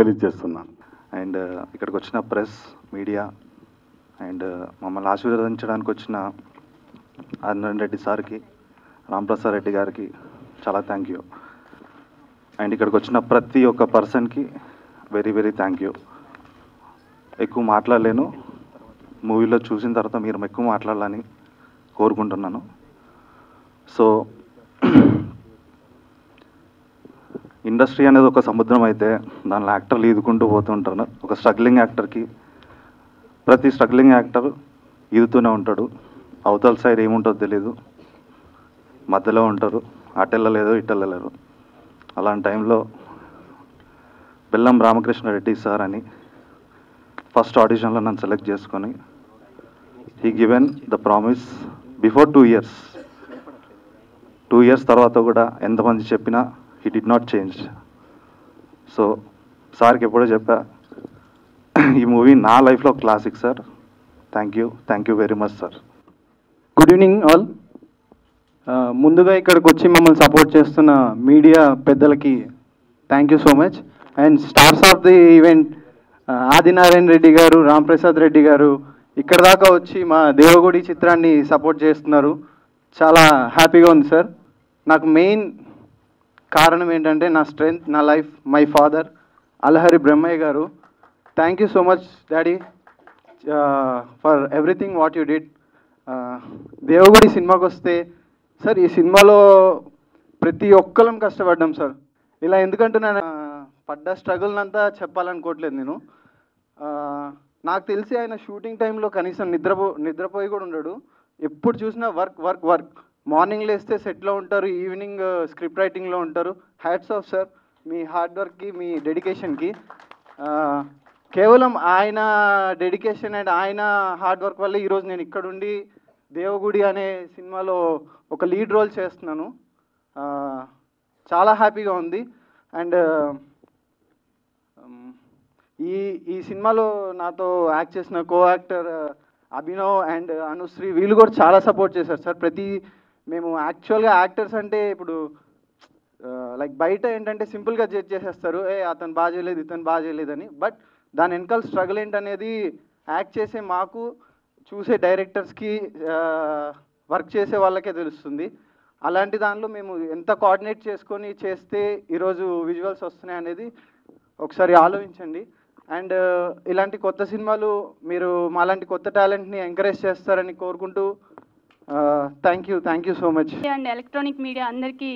తెలియజేస్తున్నాను. అండ్ ఇక్కడికి వచ్చిన ప్రెస్, మీడియా అండ్ మమ్మల్ని ఆశీర్వదించడానికి వచ్చిన ఆనంద్ రెడ్డి సార్కి, రాంప్రసాద్ రెడ్డి గారికి చాలా థ్యాంక్ యూ. అండ్ ఇక్కడికి వచ్చిన ప్రతి ఒక్క పర్సన్కి వెరీ వెరీ థ్యాంక్ యూ. ఎక్కువ మాట్లాడలేను, మూవీలో చూసిన తర్వాత మీరు ఎక్కువ మాట్లాడాలని కోరుకుంటున్నాను. సో ఇండస్ట్రీ అనేది ఒక సముద్రం అయితే దానిలో యాక్టర్లు ఈదుకుంటూ పోతుంటారు. ఒక స్ట్రగ్లింగ్ యాక్టర్కి ప్రతి స్ట్రగ్లింగ్ యాక్టర్ ఈదుతూనే ఉంటాడు. అవతల సైడ్ ఏముంటుందో తెలీదు, మధ్యలో ఉంటారు, అటెళ్ళలేరు ఇటెళ్ళలేరు. అలాంటి టైంలో బెల్లం రామకృష్ణారెడ్డి సార్ అని ఫస్ట్ ఆడిషన్లో నన్ను సెలెక్ట్ చేసుకొని he given the promise before 2 years. 2 years తర్వాత కూడా ఎంతమంది చెప్పినా he did not change. So సార్కి ఎప్పుడో చెప్పా, ఈ మూవీ నా లైఫ్లో classic sir. Thank you very much sir. Good evening all. ముందుగా ఇక్కడికి వచ్చి మమ్మల్ని సపోర్ట్ చేస్తున్న మీడియా పెద్దలకి thank you so much. And stars of the event Adinarayana Reddy గారు, రాంప్రసాద్ రెడ్డి గారు ఇక్కడ దాకా వచ్చి మా దేవగుడి చిత్రాన్ని సపోర్ట్ చేస్తున్నారు. చాలా హ్యాపీగా ఉంది సార్. నాకు మెయిన్ కారణం ఏంటంటే నా స్ట్రెంగ్త్, నా life, my father Alahari Brahmaiah garu. Thank you so much daddy for everything what you did. Devagudi సినిమాకి వస్తే సార్, ఈ సినిమాలో ప్రతి ఒక్కరం కష్టపడ్డాం సార్. ఇలా ఎందుకంటున్నాను, పడ్డ స్ట్రగుల్ అంతా చెప్పాలనుకోవట్లేదు నేను. నాకు తెలిసి ఆయన షూటింగ్ టైంలో కనీసం నిద్రపోయి కూడా ఉండడు. ఎప్పుడు చూసినా వర్క్ వర్క్ వర్క్. మార్నింగ్ లేస్తే సెట్లో ఉంటారు, ఈవినింగ్ స్క్రిప్ట్ రైటింగ్లో ఉంటారు. హ్యాట్స్ ఆఫ్ సార్ మీ హార్డ్ వర్క్కి, మీ డెడికేషన్కి. కేవలం ఆయన డెడికేషన్ అండ్ ఆయన హార్డ్ వర్క్ వల్ల ఈరోజు నేను ఇక్కడుండి దేవగుడి అనే సినిమాలో ఒక లీడ్ రోల్ చేస్తున్నాను. చాలా హ్యాపీగా ఉంది. అండ్ ఈ సినిమాలో నాతో యాక్ట్ చేసిన co actor Abhinav and Anusri, వీళ్ళు కూడా చాలా సపోర్ట్ చేశారు సార్. మేము యాక్చువల్గా యాక్టర్స్ అంటే ఇప్పుడు లైక్ బయట ఏంటంటే సింపుల్గా జడ్జ్ చేసేస్తారు, అతను బాగా చేయలేదు, ఇతను బాగా చేయలేదని. బట్ దాని వెనకాల స్ట్రగుల్ ఏంటనేది యాక్ట్ చేసే మాకు, చూసే డైరెక్టర్స్కి, వర్క్ చేసే వాళ్ళకే తెలుస్తుంది. అలాంటి దానిలో మేము ఎంత కోఆర్డినేట్ చేసుకొని చేస్తే ఈరోజు విజువల్స్ వస్తున్నాయి అనేది ఒకసారి ఆలోచించండి. అండ్ ఇలాంటి కొత్త సినిమాలు మీరు మాలాంటి కొత్త టాలెంట్ని ఎంకరేజ్ చేస్తారని కోరుకుంటూ thank you so much. And electronic media అందరికీ